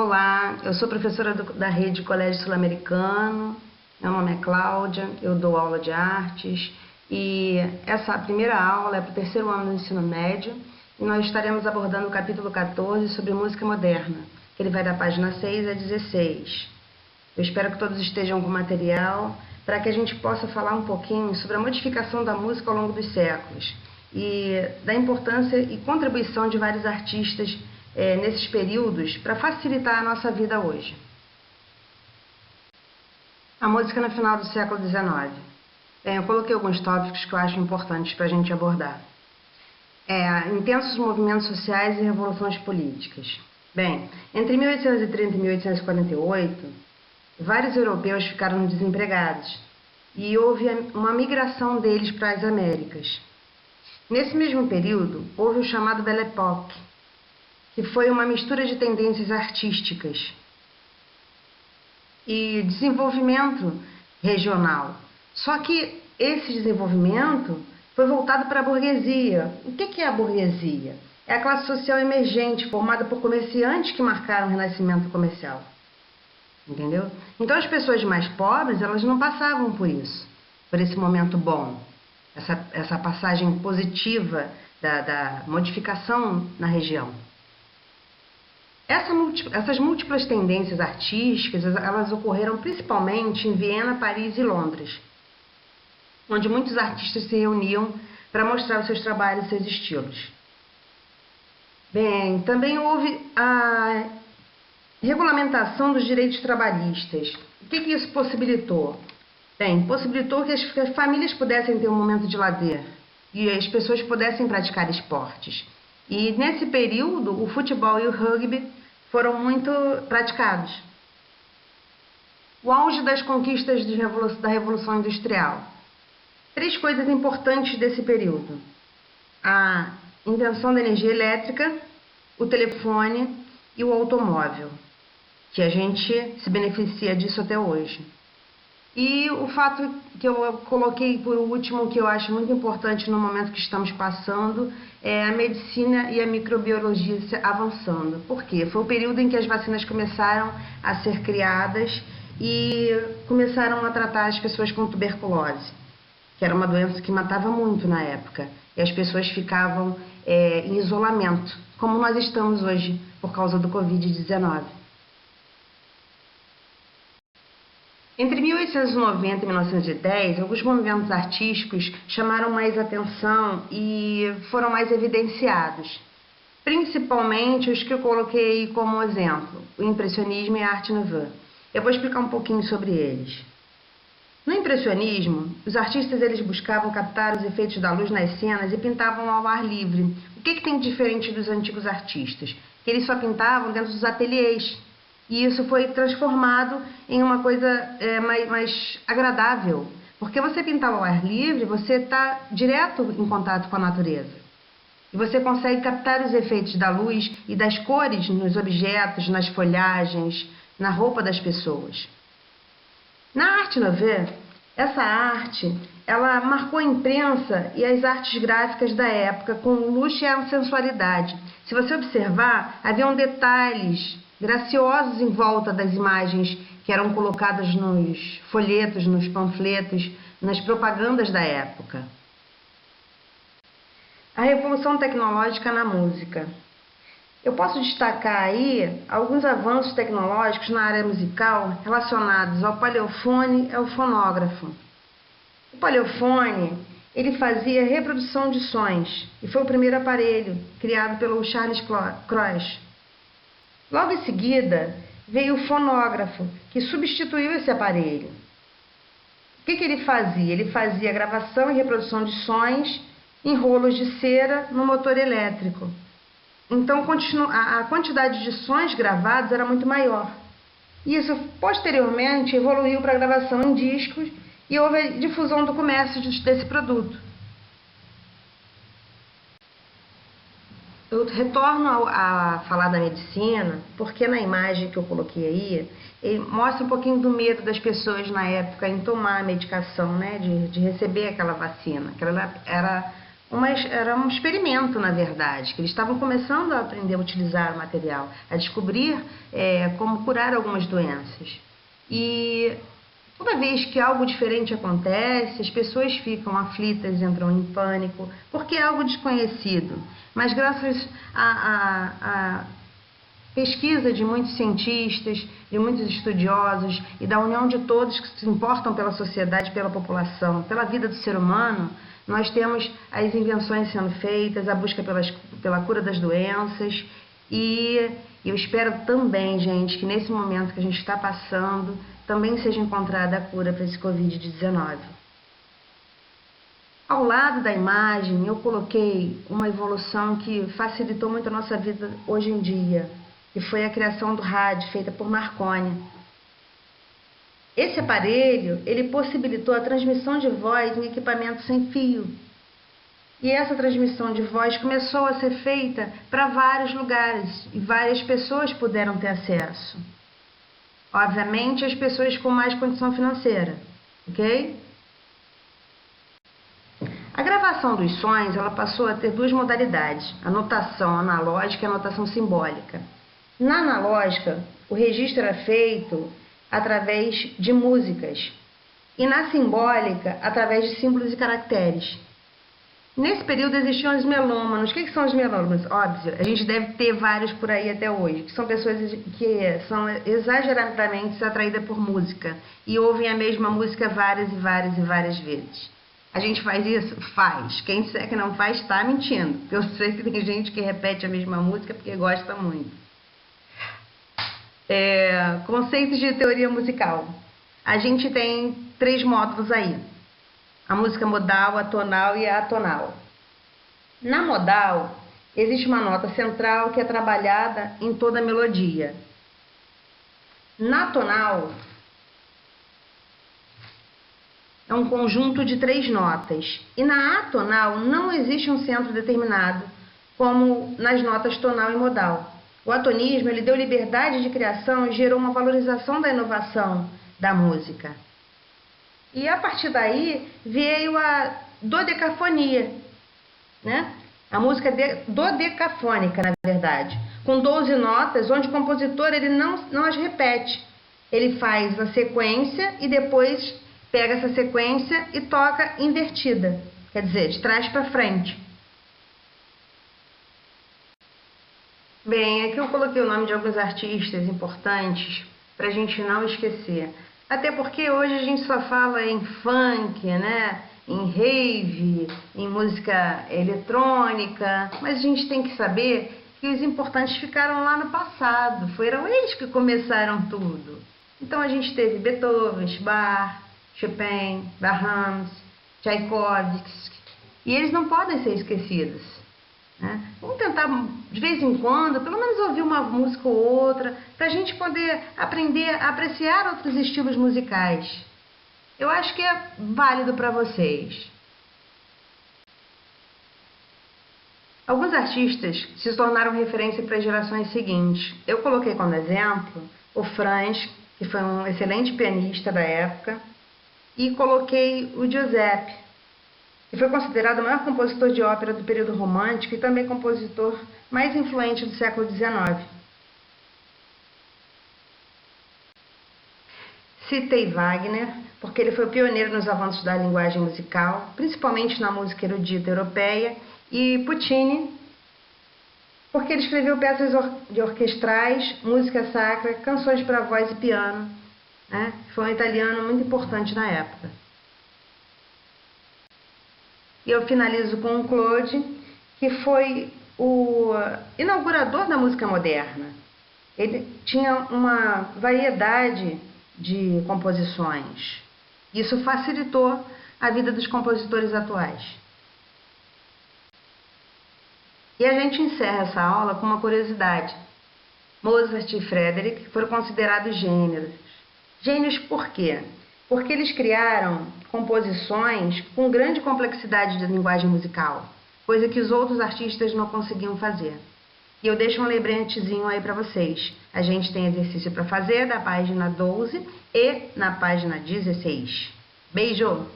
Olá, eu sou professora da Rede Colégio Sul-Americano, meu nome é Cláudia, eu dou aula de artes e essa primeira aula é para o terceiro ano do ensino médio e nós estaremos abordando o capítulo 14 sobre música moderna, que ele vai da página 6 a 16. Eu espero que todos estejam com material para que a gente possa falar um pouquinho sobre a modificação da música ao longo dos séculos e da importância e contribuição de vários artistas nesses períodos para facilitar a nossa vida hoje. A música no final do século XIX. Eu coloquei alguns tópicos que eu acho importantes para a gente abordar. Intensos movimentos sociais e revoluções políticas. Bem, entre 1830 e 1848, vários europeus ficaram desempregados e houve uma migração deles para as Américas. Nesse mesmo período, houve o chamado Belle Époque, que foi uma mistura de tendências artísticas e desenvolvimento regional. Só que esse desenvolvimento foi voltado para a burguesia. O que é a burguesia? É a classe social emergente, formada por comerciantes que marcaram o renascimento comercial. Entendeu? Então as pessoas mais pobres, elas não passavam por isso, por esse momento bom, essa passagem positiva da modificação na região. Essas múltiplas tendências artísticas, elas ocorreram principalmente em Viena, Paris e Londres, onde muitos artistas se reuniam para mostrar os seus trabalhos e seus estilos. Bem, também houve a regulamentação dos direitos trabalhistas. O que isso possibilitou? Bem, possibilitou que as famílias pudessem ter um momento de lazer e as pessoas pudessem praticar esportes. E nesse período, o futebol e o rugby foram muito praticados. O auge das conquistas da Revolução Industrial. 3 coisas importantes desse período: a invenção da energia elétrica, o telefone e o automóvel, que a gente se beneficia disso até hoje. E o fato que eu coloquei por último, que eu acho muito importante no momento que estamos passando, é a medicina e a microbiologia avançando. Por quê? Foi o período em que as vacinas começaram a ser criadas e começaram a tratar as pessoas com tuberculose, que era uma doença que matava muito na época. E as pessoas ficavam em isolamento, como nós estamos hoje por causa do Covid-19. Entre 1890 e 1910, alguns movimentos artísticos chamaram mais atenção e foram mais evidenciados, principalmente os que eu coloquei como exemplo, o impressionismo e a arte nouveau. Eu vou explicar um pouquinho sobre eles. No impressionismo, os artistas eles buscavam captar os efeitos da luz nas cenas e pintavam ao ar livre. O que tem de diferente dos antigos artistas? Que eles só pintavam dentro dos ateliês. E isso foi transformado em uma coisa mais agradável. Porque você pintar ao ar livre, você está direto em contato com a natureza. E você consegue captar os efeitos da luz e das cores nos objetos, nas folhagens, na roupa das pessoas. Na arte nouveau, essa arte, ela marcou a imprensa e as artes gráficas da época com luxo e sensualidade. Se você observar, haviam detalhes graciosos em volta das imagens que eram colocadas nos folhetos, nos panfletos, nas propagandas da época. A revolução tecnológica na música. Eu posso destacar aí alguns avanços tecnológicos na área musical relacionados ao paleofone e ao fonógrafo. O paleofone, ele fazia reprodução de sons e foi o primeiro aparelho criado pelo Charles Cros. Logo em seguida, veio o fonógrafo, que substituiu esse aparelho. O que ele fazia? Ele fazia gravação e reprodução de sons em rolos de cera no motor elétrico. Então, a quantidade de sons gravados era muito maior. Isso, posteriormente, evoluiu para a gravação em discos e houve a difusão do comércio desse produto. Eu retorno a falar da medicina, porque na imagem que eu coloquei aí, ele mostra um pouquinho do medo das pessoas na época em tomar a medicação, né, de receber aquela vacina, que ela era era um experimento, na verdade, que eles estavam começando a aprender a utilizar o material, a descobrir como curar algumas doenças. E toda vez que algo diferente acontece, as pessoas ficam aflitas, entram em pânico, porque é algo desconhecido. Mas graças a pesquisa de muitos cientistas, de muitos estudiosos e da união de todos que se importam pela sociedade, pela população, pela vida do ser humano, nós temos as invenções sendo feitas, a busca pela cura das doenças e eu espero também, gente, que nesse momento que a gente está passando, também seja encontrada a cura para esse Covid-19. Ao lado da imagem, eu coloquei uma evolução que facilitou muito a nossa vida hoje em dia, que foi a criação do rádio, feita por Marconi. Esse aparelho, ele possibilitou a transmissão de voz em equipamento sem fio. E essa transmissão de voz começou a ser feita para vários lugares e várias pessoas puderam ter acesso. Obviamente, as pessoas com mais condição financeira, ok? A gravação dos sons, ela passou a ter duas modalidades, a notação analógica e a notação simbólica. Na analógica, o registro era feito através de músicas e na simbólica, através de símbolos e caracteres. Nesse período existiam os melômanos. O que são os melômanos? Óbvio, a gente deve ter vários por aí até hoje, que são pessoas que são exageradamente atraídas por música e ouvem a mesma música várias e várias e várias vezes. A gente faz isso? Faz. Quem disser que não faz, está mentindo. Eu sei que tem gente que repete a mesma música porque gosta muito. Conceitos de teoria musical. A gente tem 3 módulos aí. A música modal, a tonal e a atonal. Na modal, existe uma nota central que é trabalhada em toda a melodia. Na tonal, é um conjunto de 3 notas. E na atonal não existe um centro determinado, como nas notas tonal e modal. O atonismo, ele deu liberdade de criação e gerou uma valorização da inovação da música. E a partir daí veio a dodecafonia, né? A música dodecafônica, na verdade, com 12 notas, onde o compositor ele não as repete. Ele faz a sequência e depois pega essa sequência e toca invertida, quer dizer, de trás para frente. Bem, aqui eu coloquei o nome de alguns artistas importantes para a gente não esquecer. Até porque hoje a gente só fala em funk, né? Em rave, em música eletrônica, mas a gente tem que saber que os importantes ficaram lá no passado, foram eles que começaram tudo. Então a gente teve Beethoven, Bach, Chopin, Brahms, Tchaikovsky, e eles não podem ser esquecidos. Vamos tentar, de vez em quando, pelo menos ouvir uma música ou outra, para a gente poder aprender a apreciar outros estilos musicais. Eu acho que é válido para vocês. Alguns artistas se tornaram referência para as gerações seguintes. Eu coloquei como exemplo o Franz, que foi um excelente pianista da época, e coloquei o Giuseppe, que foi considerado o maior compositor de ópera do período romântico e também compositor mais influente do século XIX. Citei Wagner, porque ele foi o pioneiro nos avanços da linguagem musical, principalmente na música erudita europeia, e Puccini, porque ele escreveu peças orquestrais, música sacra, canções para voz e piano, né? Foi um italiano muito importante na época. E eu finalizo com o Claude, que foi o inaugurador da música moderna. Ele tinha uma variedade de composições. Isso facilitou a vida dos compositores atuais. E a gente encerra essa aula com uma curiosidade. Mozart e Frederick foram considerados gênios. Gênios por quê? Porque eles criaram composições com grande complexidade de linguagem musical, coisa que os outros artistas não conseguiam fazer. E eu deixo um lembretezinho aí para vocês. A gente tem exercício para fazer da página 12 e na página 16. Beijo!